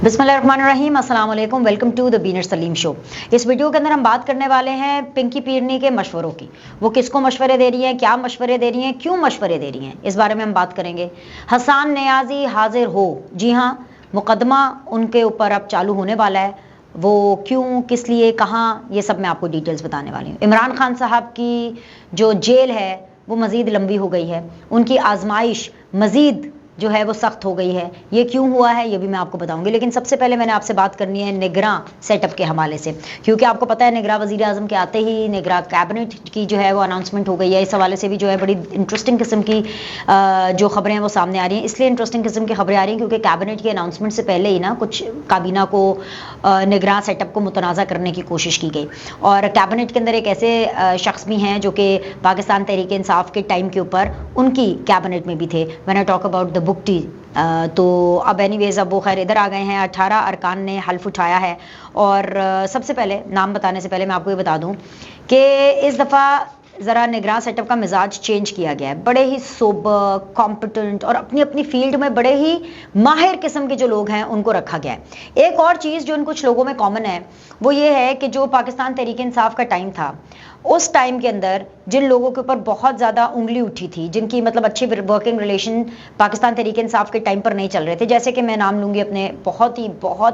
बिस्मिल्लाहिर्रहमानिर्रहीम, अस्सलाम वालेकुम, वेलकम टू द बीनर सलीम शो। इस वीडियो के अंदर हम बात करने वाले हैं पिंकी पीरनी के मशवरों की। वो किसको मशवरे दे रही हैं, क्या मशवरे दे रही हैं, क्यों मशवरे दे रही हैं, इस बारे में हम बात करेंगे। हसन नियाजी हाजिर हो, जी हाँ, मुकदमा उनके ऊपर अब चालू होने वाला है। वो क्यों, किस लिए, कहाँ, ये सब मैं आपको डिटेल्स बताने वाली हूँ। इमरान खान साहब की जो जेल है वो मज़ीद लंबी हो गई है, उनकी आजमाइश मज़ीद जो है वो सख्त हो गई है। ये क्यों हुआ है ये भी मैं आपको बताऊंगी, लेकिन सबसे पहले मैंने आपसे बात करनी है निगरां सेटअप के हवाले से, क्योंकि आपको पता है निगरां वज़ीर आज़म के आते ही निगरां कैबिनेट की जो है वो अनाउंसमेंट हो गई है। इस हवाले से भी जो है बड़ी इंटरेस्टिंग किस्म की जो खबरें हैं वो सामने आ रही हैं। इसलिए इंटरेस्टिंग किस्म की खबरें आ रही हैं क्योंकि कैबिनेट की अनाउंसमेंट से पहले ही ना कुछ काबीना को निगरां सेटअप को मुतनाज़ा करने की कोशिश की गई, और कैबिनेट के अंदर एक ऐसे शख्स भी हैं जो कि पाकिस्तान तहरीक इंसाफ के टाइम के ऊपर उनकी कैबिनेट में भी थे। When I talk about the Bugti, तो अब एनीवेज अब वो खैर इधर आ गए हैं। 18 अरकान ने हल्फ उठाया है। और सबसे पहले नाम बताने से पहले मैं आपको ये बता दूं कि इस दफ़ा ज़रा निगरान सेटअप का मिजाज चेंज किया गया है। बड़े ही सोबर, कॉम्पिटेंट और अपनी अपनी फील्ड में बड़े ही माहिर किस्म के जो लोग हैं उनको रखा गया है। एक और चीज़ जो इन कुछ लोगों में कॉमन है वो ये है कि जो पाकिस्तान तहरीक इंसाफ का टाइम था, उस टाइम के अंदर जिन लोगों के ऊपर बहुत ज़्यादा उंगली उठी थी, जिनकी मतलब अच्छी वर्किंग रिलेशन पाकिस्तान तहरीक इंसाफ के टाइम पर नहीं चल रहे थे, जैसे कि मैं नाम लूँगी अपने बहुत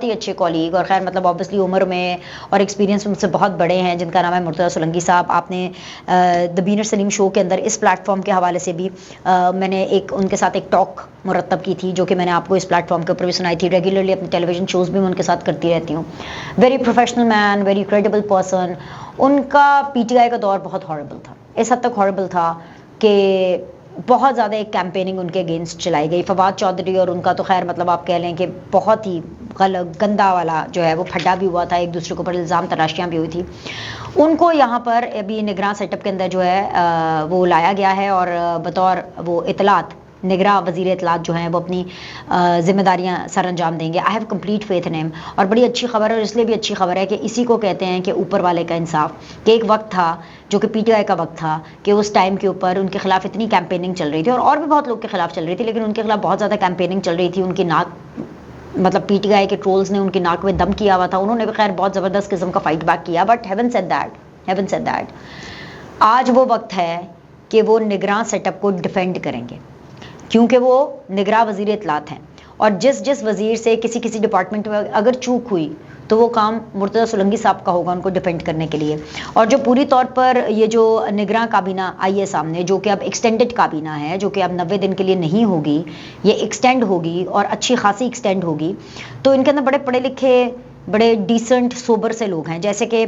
ही अच्छे कॉलीग, और खैर मतलब ऑब्वियसली उम्र में और एक्सपीरियंस उनसे बहुत बड़े हैं, जिनका नाम है मुर्तज़ा सोलंकी साहब। आपने द बीनर सलीम शो के अंदर इस प्लेटफॉर्म के हवाले से भी मैंने उनके साथ एक टॉक मुरतब की थी, जो कि मैंने आपको इस प्लेटफॉर्म के ऊपर भी सुनाई थी। रेगुलरली अपने टेलीविजन शोज़ भी मैं उनके साथ करती रहती हूँ। Very professional man, very credible person. उनका पीटीआई का दौर बहुत हॉरिबल था, इस हद तक हॉरिबल था कि बहुत ज़्यादा एक कैंपेनिंग उनके अगेंस्ट चलाई गई। फवाद चौधरी और उनका तो खैर मतलब आप कह लें कि बहुत ही गंदा वाला जो है वो फड्डा भी हुआ था, एक दूसरे के ऊपर इल्ज़ाम तराशियाँ भी हुई थी। उनको यहाँ पर अभी निगरान सेटअप के अंदर जो है वो लाया गया है, और बतौर वो इतलात निगरां वज़ीर इतलात जो हैं वो अपनी ज़िम्मेदारियाँ सर अंजाम देंगे। I have complete faith in him. और बड़ी अच्छी खबर है, और इसलिए भी अच्छी खबर है कि इसी को कहते हैं कि ऊपर वाले का इंसाफ। कि एक वक्त था जो कि पीटीआई का वक्त था कि उस टाइम के ऊपर उनके खिलाफ इतनी कैंपेनिंग चल रही थी, और भी बहुत लोग के खिलाफ चल रही थी, लेकिन उनके खिलाफ बहुत ज़्यादा कैंपेनिंग चल रही थी। उनकी नाक मतलब पीटीआई के ट्रोल्स ने उनकी नाक में दम किया हुआ था। उन्होंने भी खैर बहुत ज़बरदस्त किस्म का फाइट बैक किया, बट हेवन सेड दैट आज वो वक्त है कि वो निगरान सेटअप को डिफेंड करेंगे, क्योंकि वो निगरां वज़ीर इतलात हैं, और जिस वज़ीर से किसी डिपार्टमेंट में अगर चूक हुई तो वो काम मुर्तज़ा सोलंकी साहब का होगा उनको डिफेंड करने के लिए। और जो पूरी तौर पर ये जो निगरां काबीना आई है सामने, जो कि अब एक्सटेंडेड काबीना है, जो कि अब 90 दिन के लिए नहीं होगी, ये एक्सटेंड होगी और अच्छी खासी एक्सटेंड होगी। तो इनके अंदर बड़े पढ़े लिखे, बड़े डिसेंट सोबर से लोग हैं, जैसे कि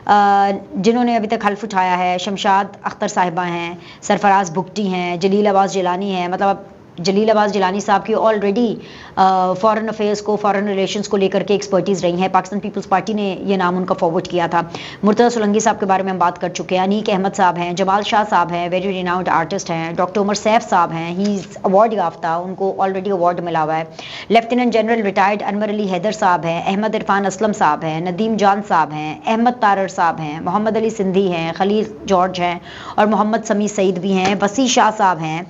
जिन्होंने अभी तक हल्फ उठाया है। शमशाद अख्तर साहिबा हैं, सरफराज बुगटी हैं, जलील अब्बास जिलानी हैं। मतलब जलील अब्बास जिलानी साहब की ऑलरेडी फॉरेन अफेयर्स को, फॉरेन रिलेशंस को लेकर के एक्सपर्टीज़ रही हैं। पाकिस्तान पीपल्स पार्टी ने ये नाम उनका फॉरवर्ड किया था। मुर्तज़ा सोलंकी साहब के बारे में हम बात कर चुके हैं। अनीक अहमद साहब हैं, जमाल शाह साहब हैं, वेरी रिनाउंड आर्टिस्ट हैं। डॉक्टर उमर सैफ साहब हैं, ही इज़ अवार्ड याफ्ता, उनको ऑलरेडी अवार्ड मिला हुआ है। Lieutenant general retired Anwar Ali Haider साहब हैं, अहमद इरफान असलम साहब हैं, नदीम जान साहब हैं, अहमद तारर साहब हैं, मोहम्मद अली सिंधी हैं, खलील जॉर्ज हैं, और मोहम्मद समी सईद भी हैं, वसी शाह साहब हैं।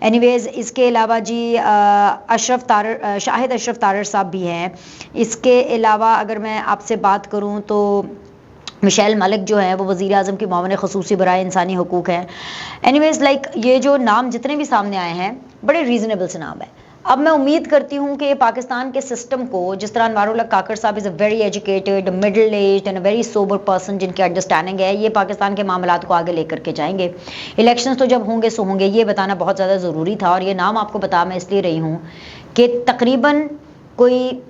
एनीवेज़ इसके अलावा जी शाहिद अशरफ तारर साहब भी हैं। इसके अलावा अगर मैं आपसे बात करूं तो मिशेल मलिक जो है वो वज़ीर आज़म की मामले ख़ुसूसी बराए इंसानी हुकूक़ हैं। एनीवेज़ ये जो नाम जितने भी सामने आए हैं बड़े रीज़नेबल से नाम है। अब मैं उम्मीद करती हूँ कि पाकिस्तान के सिस्टम को, जिस तरह अनवारुल हक काकर साहब is a very educated, middle age and a very sober person, जिनकी अंडरस्टैंडिंग है, ये पाकिस्तान के मामलात को आगे लेकर के जाएंगे। इलेक्शंस तो जब होंगे सो होंगे, ये बताना बहुत ज़्यादा ज़रूरी था। और ये नाम आपको बता मैं इसलिए रही हूँ कि तकरीबन कोई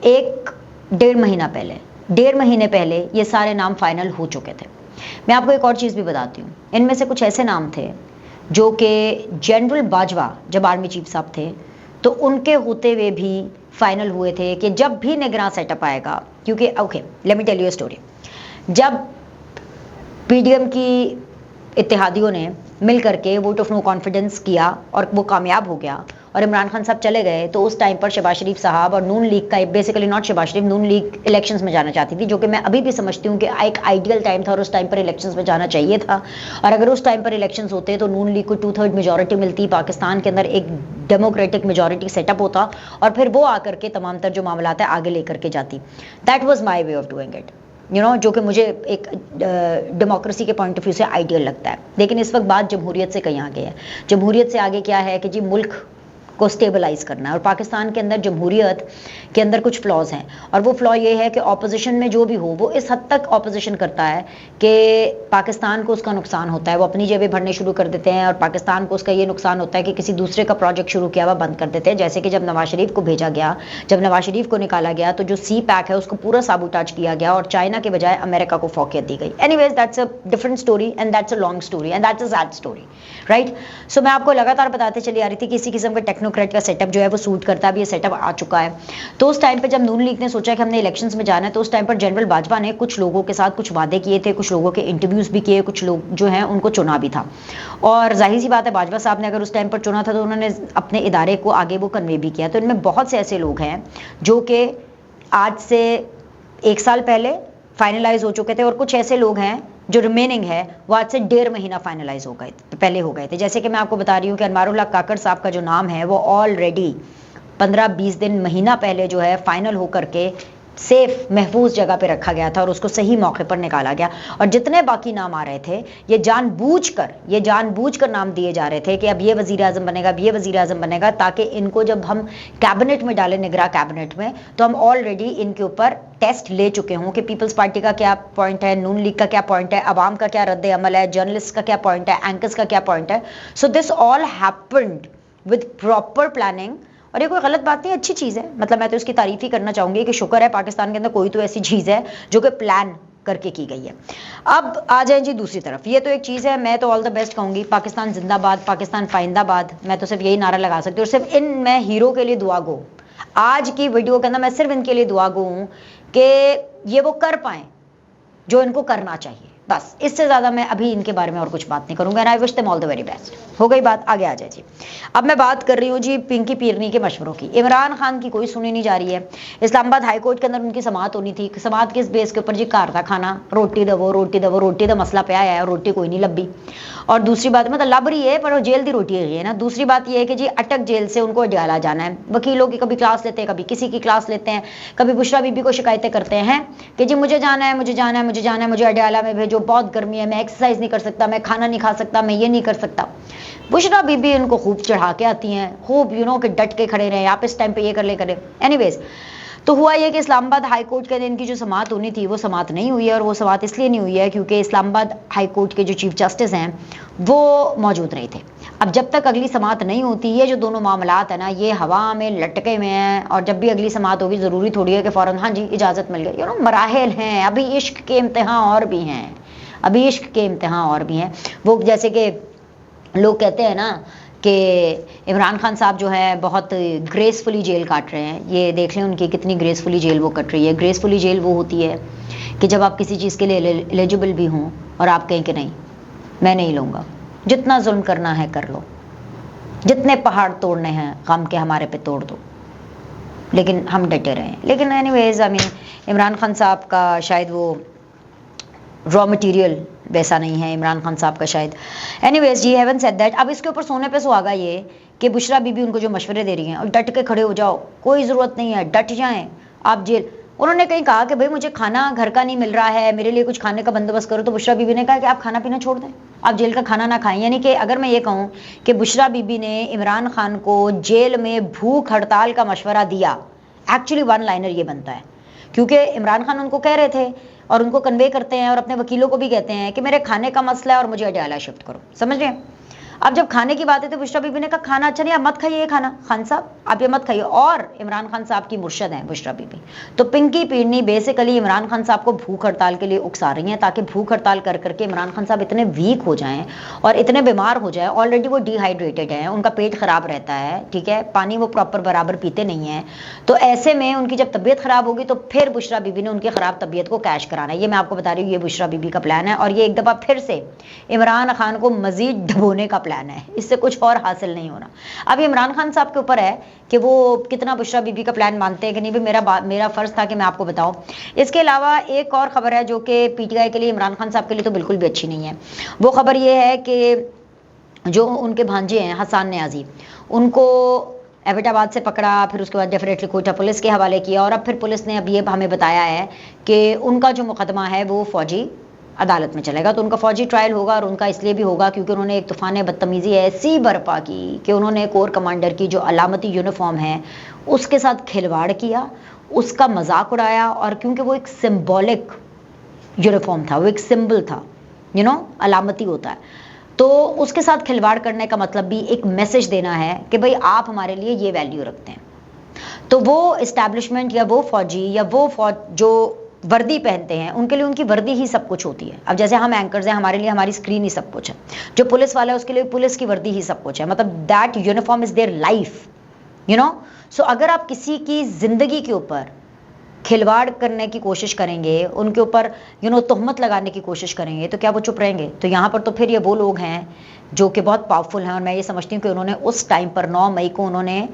1-1.5 महीने पहले ये सारे नाम फाइनल हो चुके थे। मैं आपको एक और चीज़ भी बताती हूँ। इनमें से कुछ ऐसे नाम थे जो कि जनरल बाजवा जब आर्मी चीफ साहब थे तो उनके होते हुए भी फाइनल हुए थे कि जब भी निगरान सेटअप आएगा, क्योंकि okay let me tell you a story. जब पीडीएम की इत्तेहादियों ने मिल करके वोट ऑफ नो कॉन्फिडेंस किया और वो कामयाब हो गया, और इमरान खान साहब चले गए, तो उस टाइम पर शहबाज शरीफ साहब और नून लीग का, basically not Shahbaz Sharif, Noon League elections में जाना चाहती थी, जो कि मैं अभी भी समझती हूँ कि एक आइडियल टाइम था और उस टाइम पर इलेक्शंस में जाना चाहिए था। और अगर उस टाइम पर इलेक्शंस होते तो नून लीग को 2/3 मेजॉरिटी मिलती, पाकिस्तान के अंदर एक डेमोक्रेटिक मेजॉरिटी सेटअप होता और फिर वो आकर के तमाम तर जो मामला है आगे लेकर के जाती। That was my way of doing it, जो कि मुझे एक डेमोक्रेसी के पॉइंट ऑफ व्यू से आइडियल लगता है। लेकिन इस वक्त बात जमहूरियत से कहीं आगे है। जमहूरियत से आगे क्या है कि जी मुल्क को स्टेबलाइज करना है, और पाकिस्तान के अंदर जमहूरियत के अंदर कुछ फ्लॉज हैं, और वो फ्लॉ ये है कि ऑपोजिशन में जो भी हो वो इस हद तक ऑपोजिशन करता है कि पाकिस्तान को उसका नुकसान होता है, वो अपनी जेबें भरने शुरू कर देते हैं, और पाकिस्तान को उसका ये नुकसान होता है कि किसी दूसरे का प्रोजेक्ट शुरू किया हुआ बंद कर देते हैं। जैसे कि जब नवाज शरीफ को भेजा गया, जब नवाज शरीफ को निकाला गया, तो जो सी पैक है उसको पूरा साबुटाज किया गया और चाइना के बजाय अमेरिका को फोकियत दी गई। Anyways that's a different story and that's a long story and that's a sad story, right. So मैं आपको लगातार बताते चली आ रही थी कि किसी किस्म का टेक्नोक्रेट का सेटअप जो है वो सूट करता है, अब ये सेटअप आ चुका है। तो उस टाइम पे जब नून लीग ने सोचा कि हमने इलेक्शंस में जाना है, तो उस टाइम पर जनरल बाजवा ने कुछ लोगों के साथ कुछ वादे किए थे, कुछ लोगों के इंटरव्यूज भी किए, कुछ लोग जो हैं उनको चुना भी था। और जाहिर सी बात है बाजवा साहब ने अगर उस टाइम पर चुना था तो उन्होंने अपने इदारे को आगे वो कन्वे भी किया। तो इनमें बहुत से ऐसे लोग हैं जो कि आज से 1 साल पहले फाइनलाइज हो चुके थे, और कुछ ऐसे लोग हैं जो रिमेनिंग है वो आज से 1.5 महीना फाइनलाइज हो गए पहले हो गए थे। जैसे कि मैं आपको बता रही हूँ कि अनवारुल्लाह काकड़ साहब का जो नाम है वो ऑलरेडी 15-20 दिन, महीना पहले जो है फाइनल होकर के सेफ महफूज जगह पे रखा गया था और उसको सही मौके पर निकाला गया। और जितने बाकी नाम आ रहे थे ये जानबूझकर नाम दिए जा रहे थे कि अब ये वजीर आजम बनेगा, अब ये वजीर आजम बनेगा, ताकि इनको जब हम कैबिनेट में डालें, निगरां कैबिनेट में, तो हम ऑलरेडी इनके ऊपर टेस्ट ले चुके हों कि पीपल्स पार्टी का क्या पॉइंट है, नून लीग का क्या पॉइंट है, अवाम का क्या रद्द अमल है, जर्नलिस्ट का क्या पॉइंट है, एंकर्स का क्या पॉइंट है। So this all happened with proper planning. और ये कोई गलत बात नहीं, अच्छी चीज़ है। मतलब मैं तो इसकी तारीफ ही करना चाहूँगी कि शुक्र है पाकिस्तान के अंदर कोई तो ऐसी चीज़ है जो कि प्लान करके की गई है। अब आ जाए जी दूसरी तरफ, ये तो एक चीज़ है, मैं तो ऑल द बेस्ट कहूँगी, पाकिस्तान जिंदाबाद, पाकिस्तान फाइंदाबाद, मैं तो सिर्फ यही नारा लगा सकती हूँ। और सिर्फ इन मैं हीरो के लिए दुआ गो, आज की वीडियो के अंदर मैं सिर्फ इनके लिए दुआ गो हूँ कि ये वो कर पाएँ जो इनको करना चाहिए, बस। इससे ज़्यादा मैं अभी इनके बारे में और कुछ बात नहीं करूँगा। And I wish them all the very best. हो गई बात, आगे आ जाए जी। अब मैं बात कर रही हूँ जी पिंकी पीरनी के मशवरों की। इमरान खान की कोई सुनी नहीं जा रही है। इस्लामाबाद हाई कोर्ट के अंदर उनकी समाअत होनी थी। समाअत किस बेस के ऊपर जी? घर का खाना, रोटी दवो, रोटी का मसला पे आया है और रोटी कोई नहीं लभी। और दूसरी बात, मतलब लब रही है पर वो जेल दी रोटी है ना। दूसरी बात यह है कि जी अटक जेल से उनको अडयाला जाना है। वकीलों की कभी क्लास लेते हैं, कभी किसी की क्लास लेते हैं, कभी बुशरा बीबी को शिकायतें करते हैं कि जी मुझे जाना है, मुझे अडयाला में भेजो, बहुत गर्मी है, मैं एक्सरसाइज नहीं कर सकता, मैं खाना नहीं खा सकता, मैं ये नहीं कर सकता। बुशरा बीबी इनको खूब चढ़ा के आती हैं, खूब कि डट के खड़े रहे, आप इस टाइम पे ये कर ले करें। एनीवेज, तो हुआ ये कि इस्लामाबाद हाई कोर्ट के दिन की जो समाअत होनी थी वो समाअत नहीं हुई है। और वो समाअत इसलिए नहीं हुई है क्योंकि इस्लामाबाद हाई कोर्ट के जो चीफ जस्टिस हैं वो मौजूद नहीं थे। अब जब तक अगली समाअत नहीं होती, ये जो दोनों मामलात है ना, ये हवा में लटके हुए हैं। और जब भी अगली समाअत होगी ज़रूरी थोड़ी है कि फ़ौरन हाँ जी इजाज़त मिल गई। मराहिल हैं, अभी इश्क के इम्तिहान और भी हैं, अभी इश्क के इम्तिहान और भी हैं। वो जैसे कि लोग कहते हैं ना कि इमरान खान साहब जो है बहुत ग्रेसफुली जेल काट रहे हैं। ये देख लें उनकी कितनी ग्रेसफुली जेल वो कट रही है। ग्रेसफुली जेल वो होती है कि जब आप किसी चीज़ के लिए एलिजिबल भी हों और आप कहें कि नहीं, मैं नहीं लूँगा, जितना जुल्म करना है कर लो, जितने पहाड़ तोड़ने हैं गम के हमारे पे तोड़ दो, लेकिन हम डटे रहें। लेकिन anyways, I mean Imran Khan साहब का शायद वो रॉ मटेरियल वैसा नहीं है, इमरान खान साहब का शायद। एनीवेज जी, हैवन सेड दैट। अब इसके ऊपर सोने पे सुहागा ये कि बुशरा बीबी उनको जो मशवरे दे रही हैं, और डट के खड़े हो जाओ, कोई ज़रूरत नहीं है, डट जाएं आप जेल। उन्होंने कहीं कहा कि भाई मुझे खाना घर का नहीं मिल रहा है, मेरे लिए कुछ खाने का बंदोबस्त करो। तो बुशरा बीबी ने कहा कि आप खाना पीना छोड़ दें, आप जेल का खाना ना खाएं। यानी कि अगर मैं ये कहूँ कि बुशरा बीबी ने इमरान खान को जेल में भूख हड़ताल का मशवरा दिया, एक्चुअली वन लाइनर ये बनता है, क्योंकि इमरान खान उनको कह रहे थे और उनको कन्वे करते हैं और अपने वकीलों को भी कहते हैं कि मेरे खाने का मसला है और मुझे अडयाला शिफ्ट करो। समझ रहे हैं? अब जब खाने की बात है तो बुशरा बीबी ने कहा खाना अच्छा नहीं, आप मत खाइए खाना, खान साहब आप ये मत खाइए। और इमरान खान साहब की मुर्शद हैं बुशरा बीबी। तो पिंकी पीरनी बेसिकली इमरान खान साहब को भूख हड़ताल के लिए उकसा रही हैं, ताकि भूख हड़ताल कर करके इमरान खान साहब इतने वीक हो जाएं और इतने बीमार हो जाएं। ऑलरेडी वो डिहाइड्रेटेड हैं, उनका पेट खराब रहता है, ठीक है, पानी वो प्रॉपर बराबर पीते नहीं हैं। तो ऐसे में उनकी जब तबीयत खराब होगी तो फिर बुशरा बीबी ने उनकी खराब तबीयत को कैश कराना है। ये मैं आपको बता रही हूँ, ये बुशरा बीबी का प्लान है। और ये एक दफ़ा फिर से इमरान खान को मजीद डबोने का प्लान है, इससे कुछ और हासिल नहीं होना। अब इमरान खान साहब के ऊपर है कि वो कितना बुशरा बीबी का प्लान मानते हैं कि नहीं। भी मेरा फर्ज था कि मैं आपको बताऊं। इसके अलावा एक और खबर है जो कि पीटीआई के लिए, इमरान खान साहब के लिए तो बिल्कुल भी अच्छी नहीं है। वो खबर ये है कि जो उनके भांजे हैं हसन न्याजी, उनको एबटाबाद से पकड़ा, फिर उसके बाद डेफिनेटली कोयटा पुलिस के हवाले किया, और अब फिर पुलिस ने अब ये हमें बताया है कि उनका जो मुकदमा है वो फौजी अदालत में चलेगा। तो उनका फौजी ट्रायल होगा, और उनका इसलिए भी होगा क्योंकि उन्होंने एक तूफान बदतमीज़ी ऐसी बर्पा की कि उन्होंने कोर कमांडर की जो अलामती यूनिफॉर्म है उसके साथ खिलवाड़ किया, उसका मजाक उड़ाया। और क्योंकि वो एक सिंबॉलिक यूनिफॉर्म था, वो एक सिंबल था, अलामती होता है, तो उसके साथ खिलवाड़ करने का मतलब भी एक मैसेज देना है कि भाई आप हमारे लिए ये वैल्यू रखते हैं। तो वो इस्टेब्लिशमेंट या वो फौजी या वो फौज जो वर्दी पहनते हैं, उनके लिए उनकी वर्दी ही सब कुछ होती है। अब जैसे हम एंकर्स हैं, हमारे लिए हमारी स्क्रीन ही सब कुछ है। जो पुलिस वाला है उसके लिए पुलिस की वर्दी ही सब कुछ है, मतलब that uniform is their life, so अगर आप किसी की जिंदगी के ऊपर खिलवाड़ करने की कोशिश करेंगे, उनके ऊपर तोहमत लगाने की कोशिश करेंगे, तो क्या वो चुप रहेंगे? तो यहाँ पर तो फिर ये वो लोग हैं जो कि बहुत पावरफुल हैं, और मैं ये समझती हूँ कि उन्होंने उस टाइम पर 9 मई को उन्होंने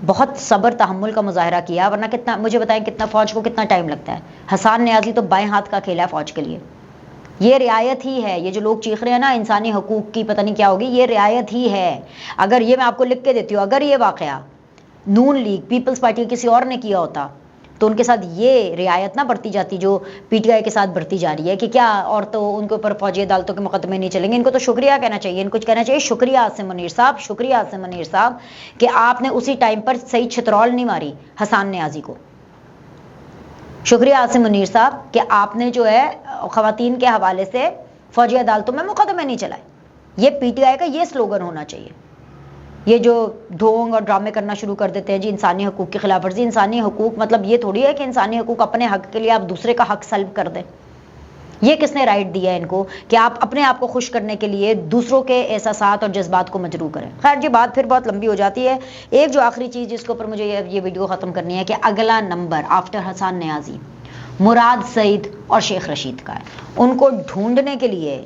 बहुत सब्र तहम्मुल का मुजाहरा किया। वरना कितना, मुझे बताएं कितना फौज को कितना टाइम लगता है। हसन न्याजी तो बाएं हाथ का खेला है फौज के लिए। ये रियायत ही है। ये जो लोग चीख रहे हैं ना इंसानी हकूक की पता नहीं क्या होगी, ये रियायत ही है। अगर ये मैं आपको लिख के देती हूँ, अगर ये वाकया नून लीग पीपल्स पार्टी किसी और ने किया होता तो उनके साथ ये रियायत ना बरती जाती जो पीटीआई के साथ बरती जा रही है कि क्या और तो उनके ऊपर फौजी अदालतों के मुकदमे नहीं चलेंगे। इनको तो शुक्रिया कहना चाहिए, इनको कहना चाहिए शुक्रिया आसिम मुनीर साहब, शुक्रिया आसिम मुनीर साहब कि आपने उसी टाइम पर सही छितरौल नहीं मारी हसन न्याजी को। शुक्रिया आसिम मुनीर साहब कि आपने जो है खवातीन के हवाले से फौजी अदालतों में मुकदमे नहीं चलाए। ये पीटीआई का ये स्लोगन होना चाहिए। ये जो ढोंग और ड्रामे करना शुरू कर देते हैं जी इंसानी हकूक की खिलाफ वर्जी। इंसानी हकूक मतलब ये थोड़ी है कि इंसानी हकूक अपने हक के लिए आप दूसरे का हक सल्ब कर दें। ये किसने राइट दिया है इनको कि आप अपने आप को खुश करने के लिए दूसरों के एहसासात और जज्बात को मजरू करें? खैर, ये बात फिर बहुत लंबी हो जाती है। एक जो आखिरी चीज़ जिसके ऊपर मुझे ये वीडियो ख़त्म करनी है कि अगला नंबर आफ्टर हसन न्याजी मुराद सईद और शेख रशीद का है। उनको ढूंढने के लिए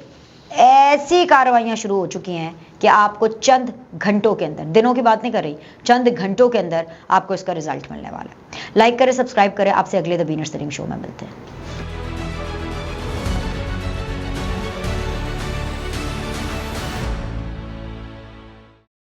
ऐसी कार्रवाइयाँ शुरू हो चुकी हैं कि आपको चंद घंटों के अंदर, दिनों की बात नहीं कर रही, चंद घंटों के अंदर आपको इसका रिजल्ट मिलने वाला है। लाइक करें, सब्सक्राइब करें। आपसे अगले द बीनर सलीम शो में मिलते हैं।